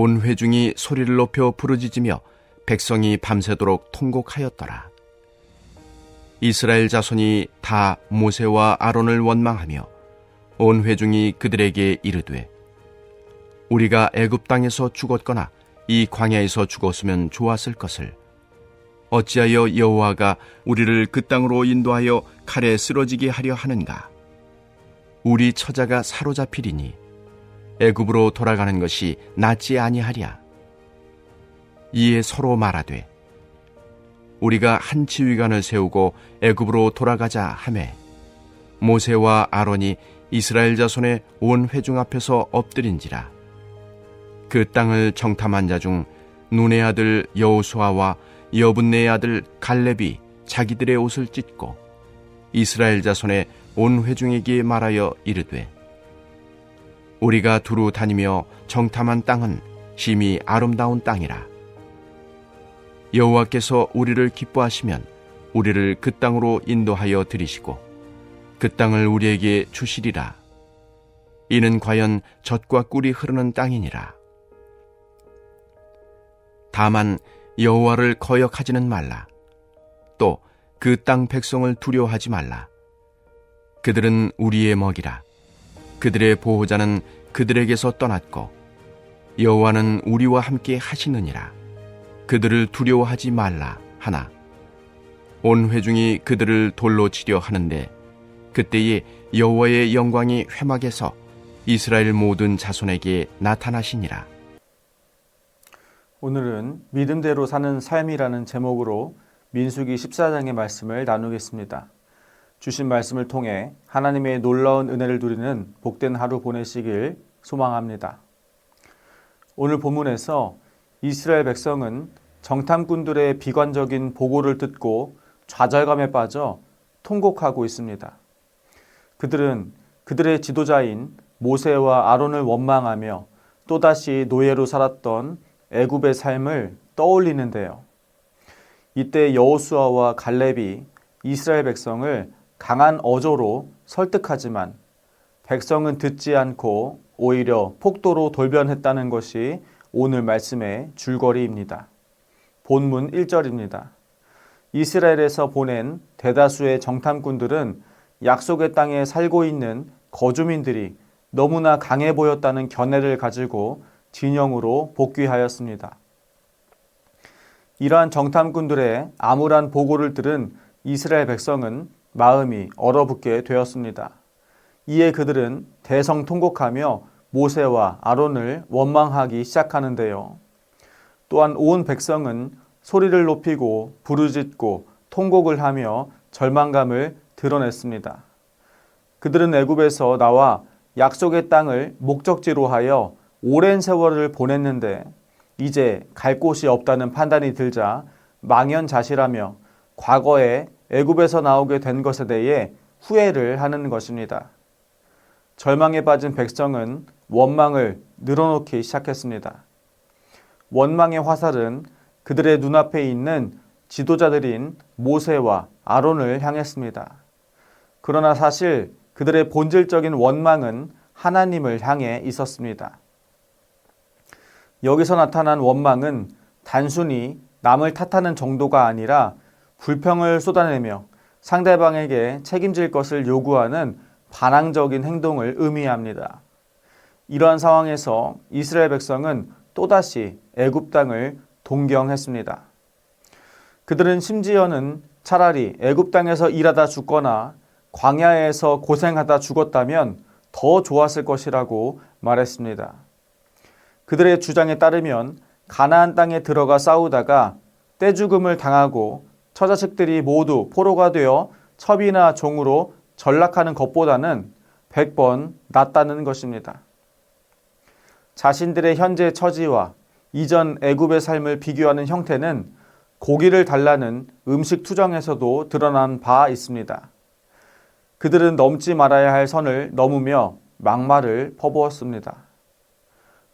온 회중이 소리를 높여 부르짖으며 백성이 밤새도록 통곡하였더라. 이스라엘 자손이 다 모세와 아론을 원망하며 온 회중이 그들에게 이르되 우리가 애굽 땅에서 죽었거나 이 광야에서 죽었으면 좋았을 것을 어찌하여 여호와가 우리를 그 땅으로 인도하여 칼에 쓰러지게 하려 하는가? 우리 처자가 사로잡히리니 애굽으로 돌아가는 것이 낫지 아니하랴. 이에 서로 말하되 우리가 한 지휘관을 세우고 애굽으로 돌아가자 하매 모세와 아론이 이스라엘 자손의 온 회중 앞에서 엎드린지라. 그 땅을 정탐한 자 중 눈의 아들 여호수아와 여분네의 아들 갈렙이 자기들의 옷을 찢고 이스라엘 자손의 온 회중에게 말하여 이르되 우리가 두루 다니며 정탐한 땅은 심히 아름다운 땅이라. 여호와께서 우리를 기뻐하시면 우리를 그 땅으로 인도하여 들이시고 그 땅을 우리에게 주시리라. 이는 과연 젖과 꿀이 흐르는 땅이니라. 다만 여호와를 거역하지는 말라. 또 그 땅 백성을 두려워하지 말라. 그들은 우리의 먹이라. 그들의 보호자는 그들에게서 떠났고 여호와는 우리와 함께 하시느니라. 그들을 두려워하지 말라 하나 온 회중이 그들을 돌로 치려 하는데 그때에 여호와의 영광이 회막에서 이스라엘 모든 자손에게 나타나시니라. 오늘은 믿음대로 사는 삶이라는 제목으로 민수기 14장의 말씀을 나누겠습니다. 주신 말씀을 통해 하나님의 놀라운 은혜를 누리는 복된 하루 보내시길 소망합니다. 오늘 본문에서 이스라엘 백성은 정탐꾼들의 비관적인 보고를 듣고 좌절감에 빠져 통곡하고 있습니다. 그들은 그들의 지도자인 모세와 아론을 원망하며 또다시 노예로 살았던 애굽의 삶을 떠올리는데요. 이때 여호수아와 갈렙이 이스라엘 백성을 강한 어조로 설득하지만 백성은 듣지 않고 오히려 폭도로 돌변했다는 것이 오늘 말씀의 줄거리입니다. 본문 1절입니다. 이스라엘에서 보낸 대다수의 정탐꾼들은 약속의 땅에 살고 있는 거주민들이 너무나 강해 보였다는 견해를 가지고 진영으로 복귀하였습니다. 이러한 정탐꾼들의 암울한 보고를 들은 이스라엘 백성은 마음이 얼어붙게 되었습니다. 이에 그들은 대성통곡하며 모세와 아론을 원망하기 시작하는데요. 또한 온 백성은 소리를 높이고 부르짖고 통곡을 하며 절망감을 드러냈습니다. 그들은 애굽에서 나와 약속의 땅을 목적지로 하여 오랜 세월을 보냈는데 이제 갈 곳이 없다는 판단이 들자 망연자실하며 과거에 애굽에서 나오게 된 것에 대해 후회를 하는 것입니다. 절망에 빠진 백성은 원망을 늘어놓기 시작했습니다. 원망의 화살은 그들의 눈앞에 있는 지도자들인 모세와 아론을 향했습니다. 그러나 사실 그들의 본질적인 원망은 하나님을 향해 있었습니다. 여기서 나타난 원망은 단순히 남을 탓하는 정도가 아니라 불평을 쏟아내며 상대방에게 책임질 것을 요구하는 반항적인 행동을 의미합니다. 이러한 상황에서 이스라엘 백성은 또다시 애굽 땅을 동경했습니다. 그들은 심지어는 차라리 애굽 땅에서 일하다 죽거나 광야에서 고생하다 죽었다면 더 좋았을 것이라고 말했습니다. 그들의 주장에 따르면 가나안 땅에 들어가 싸우다가 떼죽음을 당하고 처자식들이 모두 포로가 되어 첩이나 종으로 전락하는 것보다는 100번 낫다는 것입니다. 자신들의 현재 처지와 이전 애굽의 삶을 비교하는 형태는 고기를 달라는 음식 투정에서도 드러난 바 있습니다. 그들은 넘지 말아야 할 선을 넘으며 막말을 퍼부었습니다.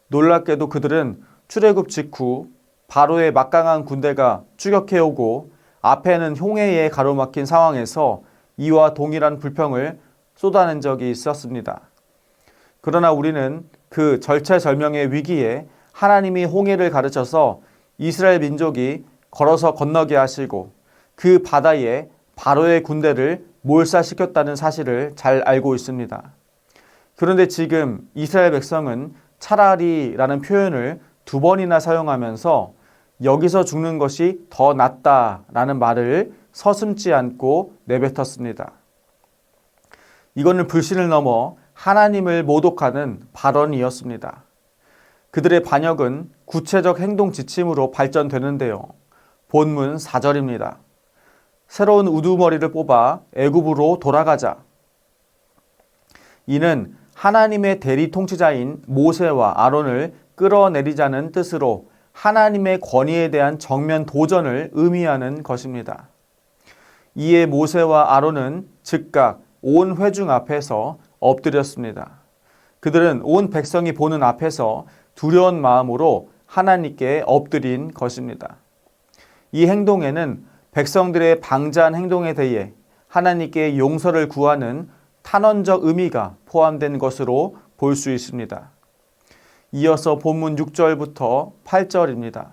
놀랍게도 그들은 출애굽 직후 바로의 막강한 군대가 추격해오고 앞에는 홍해에 가로막힌 상황에서 이와 동일한 불평을 쏟아낸 적이 있었습니다. 그러나 우리는 그 절체절명의 위기에 하나님이 홍해를 가르쳐서 이스라엘 민족이 걸어서 건너게 하시고 그 바다에 바로의 군대를 몰살시켰다는 사실을 잘 알고 있습니다. 그런데 지금 이스라엘 백성은 차라리라는 표현을 2번이나 사용하면서 여기서 죽는 것이 더 낫다라는 말을 서슴지 않고 내뱉었습니다. 이거는 불신을 넘어 하나님을 모독하는 발언이었습니다. 그들의 반역은 구체적 행동 지침으로 발전되는데요. 본문 4절입니다. 새로운 우두머리를 뽑아 애굽으로 돌아가자. 이는 하나님의 대리 통치자인 모세와 아론을 끌어내리자는 뜻으로 하나님의 권위에 대한 정면 도전을 의미하는 것입니다. 이에 모세와 아론은 즉각 온 회중 앞에서 엎드렸습니다. 그들은 온 백성이 보는 앞에서 두려운 마음으로 하나님께 엎드린 것입니다. 이 행동에는 백성들의 방자한 행동에 대해 하나님께 용서를 구하는 탄원적 의미가 포함된 것으로 볼 수 있습니다. 이어서 본문 6절부터 8절입니다.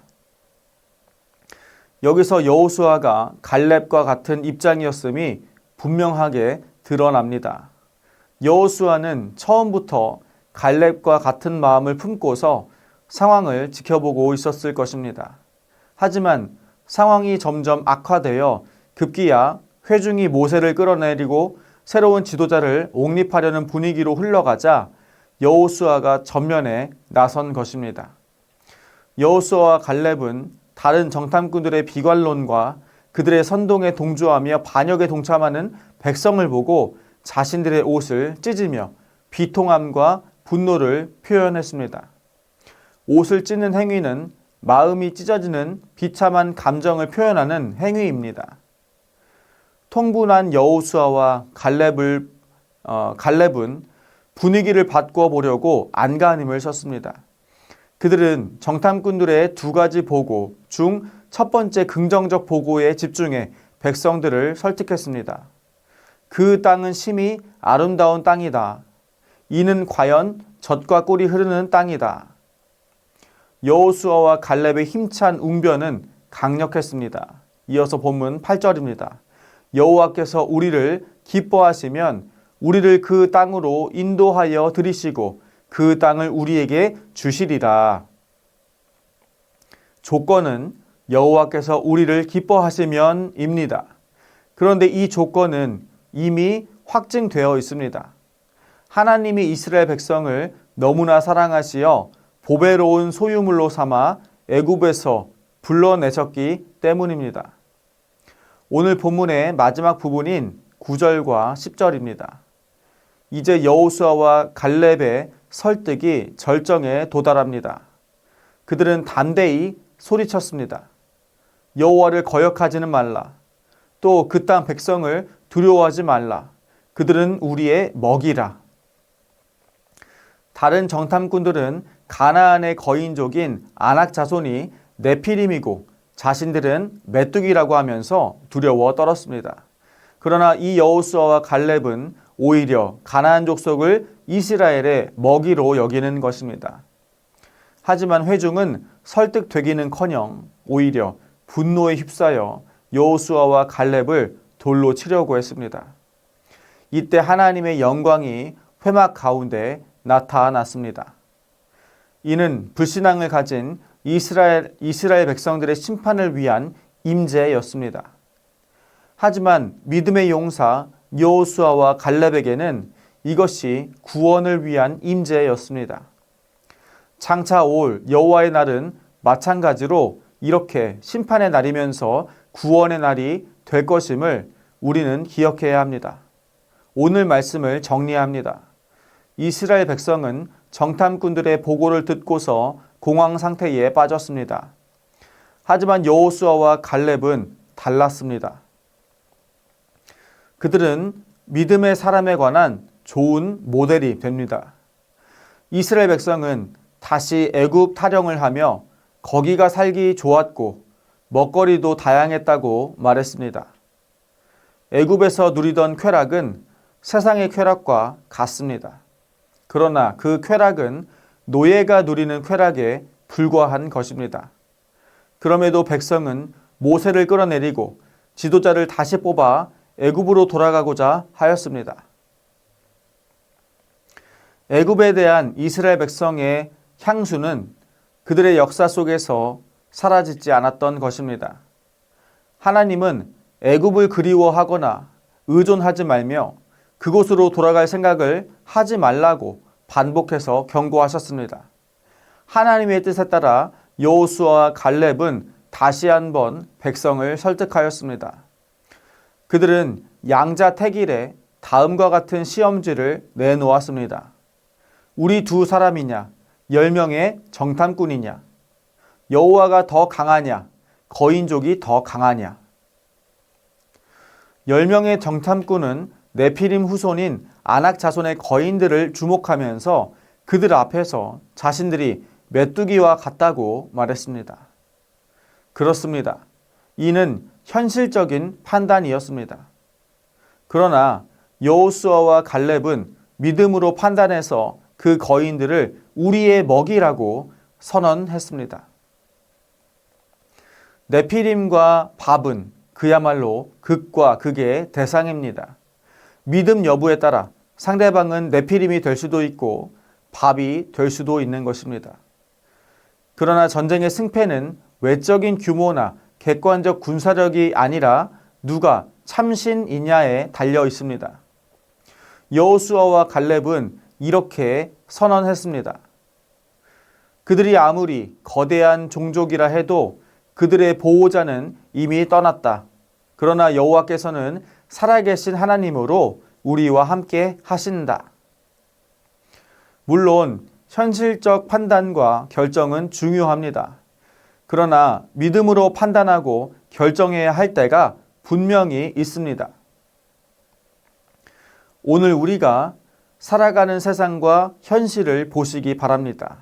여기서 여호수아가 갈렙과 같은 입장이었음이 분명하게 드러납니다. 여호수아는 처음부터 갈렙과 같은 마음을 품고서 상황을 지켜보고 있었을 것입니다. 하지만 상황이 점점 악화되어 급기야 회중이 모세를 끌어내리고 새로운 지도자를 옹립하려는 분위기로 흘러가자 여호수아가 전면에 나선 것입니다. 여호수아와 갈렙은 다른 정탐꾼들의 비관론과 그들의 선동에 동조하며 반역에 동참하는 백성을 보고 자신들의 옷을 찢으며 비통함과 분노를 표현했습니다. 옷을 찢는 행위는 마음이 찢어지는 비참한 감정을 표현하는 행위입니다. 통분한 여호수아와 갈렙은 분위기를 바꾸어 보려고 안간힘을 썼습니다. 그들은 정탐꾼들의 2가지 보고 중 첫 번째 긍정적 보고에 집중해 백성들을 설득했습니다. 그 땅은 심히 아름다운 땅이다. 이는 과연 젖과 꿀이 흐르는 땅이다. 여호수아와 갈렙의 힘찬 웅변은 강력했습니다. 이어서 본문 8절입니다. 여호와께서 우리를 기뻐하시면 우리를 그 땅으로 인도하여 들이시고 그 땅을 우리에게 주시리라. 조건은 여호와께서 우리를 기뻐하시면입니다. 그런데 이 조건은 이미 확증되어 있습니다. 하나님이 이스라엘 백성을 너무나 사랑하시어 보배로운 소유물로 삼아 애굽에서 불러내셨기 때문입니다. 오늘 본문의 마지막 부분인 9절과 10절입니다. 이제 여호수아와 갈렙의 설득이 절정에 도달합니다. 그들은 담대히 소리쳤습니다. 여호와를 거역하지는 말라. 또 그 땅 백성을 두려워하지 말라. 그들은 우리의 먹이라. 다른 정탐꾼들은 가나안의 거인족인 아낙 자손이 네피림이고 자신들은 메뚜기라고 하면서 두려워 떨었습니다. 그러나 이 여호수아와 갈렙은 오히려 가나안 족속을 이스라엘의 먹이로 여기는 것입니다. 하지만 회중은 설득되기는커녕 오히려 분노에 휩싸여 여호수아와 갈렙을 돌로 치려고 했습니다. 이때 하나님의 영광이 회막 가운데 나타났습니다. 이는 불신앙을 가진 이스라엘 백성들의 심판을 위한 임재였습니다. 하지만 믿음의 용사 여호수아와 갈렙에게는 이것이 구원을 위한 임재였습니다. 장차 올 여호와의 날은 마찬가지로 이렇게 심판의 날이면서 구원의 날이 될 것임을 우리는 기억해야 합니다. 오늘 말씀을 정리합니다. 이스라엘 백성은 정탐꾼들의 보고를 듣고서 공황 상태에 빠졌습니다. 하지만 여호수아와 갈렙은 달랐습니다. 그들은 믿음의 사람에 관한 좋은 모델이 됩니다. 이스라엘 백성은 다시 애굽 타령을 하며 거기가 살기 좋았고 먹거리도 다양했다고 말했습니다. 애굽에서 누리던 쾌락은 세상의 쾌락과 같습니다. 그러나 그 쾌락은 노예가 누리는 쾌락에 불과한 것입니다. 그럼에도 백성은 모세를 끌어내리고 지도자를 다시 뽑아 애굽으로 돌아가고자 하였습니다. 애굽에 대한 이스라엘 백성의 향수는 그들의 역사 속에서 사라지지 않았던 것입니다. 하나님은 애굽을 그리워하거나 의존하지 말며 그곳으로 돌아갈 생각을 하지 말라고 반복해서 경고하셨습니다. 하나님의 뜻에 따라 여호수아와 갈렙은 다시 한번 백성을 설득하였습니다. 그들은 양자택일에 다음과 같은 시험지를 내놓았습니다. 우리 두 사람이냐, 10명의 정탐꾼이냐, 여호와가 더 강하냐, 거인족이 더 강하냐. 10명의 정탐꾼은 네피림 후손인 아낙 자손의 거인들을 주목하면서 그들 앞에서 자신들이 메뚜기와 같다고 말했습니다. 그렇습니다. 이는 현실적인 판단이었습니다. 그러나 여호수아와 갈렙은 믿음으로 판단해서 그 거인들을 우리의 먹이라고 선언했습니다. 네피림과 밥은 그야말로 극과 극의 대상입니다. 믿음 여부에 따라 상대방은 네피림이 될 수도 있고 밥이 될 수도 있는 것입니다. 그러나 전쟁의 승패는 외적인 규모나 객관적 군사력이 아니라 누가 참신이냐에 달려 있습니다. 여호수아와 갈렙은 이렇게 선언했습니다. 그들이 아무리 거대한 종족이라 해도 그들의 보호자는 이미 떠났다. 그러나 여호와께서는 살아계신 하나님으로 우리와 함께 하신다. 물론 현실적 판단과 결정은 중요합니다. 그러나 믿음으로 판단하고 결정해야 할 때가 분명히 있습니다. 오늘 우리가 살아가는 세상과 현실을 보시기 바랍니다.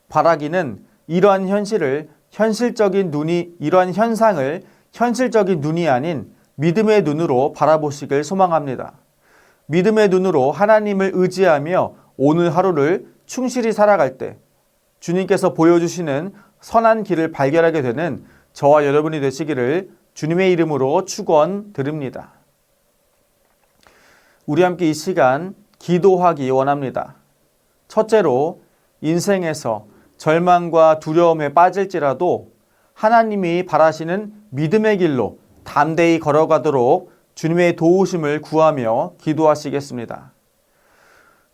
바라기는 이러한 현상을 현실적인 눈이 아닌 믿음의 눈으로 바라보시길 소망합니다. 믿음의 눈으로 하나님을 의지하며 오늘 하루를 충실히 살아갈 때 주님께서 보여주시는 선한 길을 발견하게 되는 저와 여러분이 되시기를 주님의 이름으로 축원드립니다. 우리 함께 이 시간 기도하기 원합니다. 첫째로 인생에서 절망과 두려움에 빠질지라도 하나님이 바라시는 믿음의 길로 담대히 걸어가도록 주님의 도우심을 구하며 기도하시겠습니다.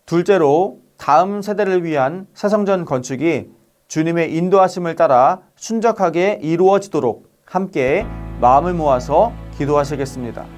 둘째로 다음 세대를 위한 새성전 건축이 주님의 인도하심을 따라 순적하게 이루어지도록 함께 마음을 모아서 기도하시겠습니다.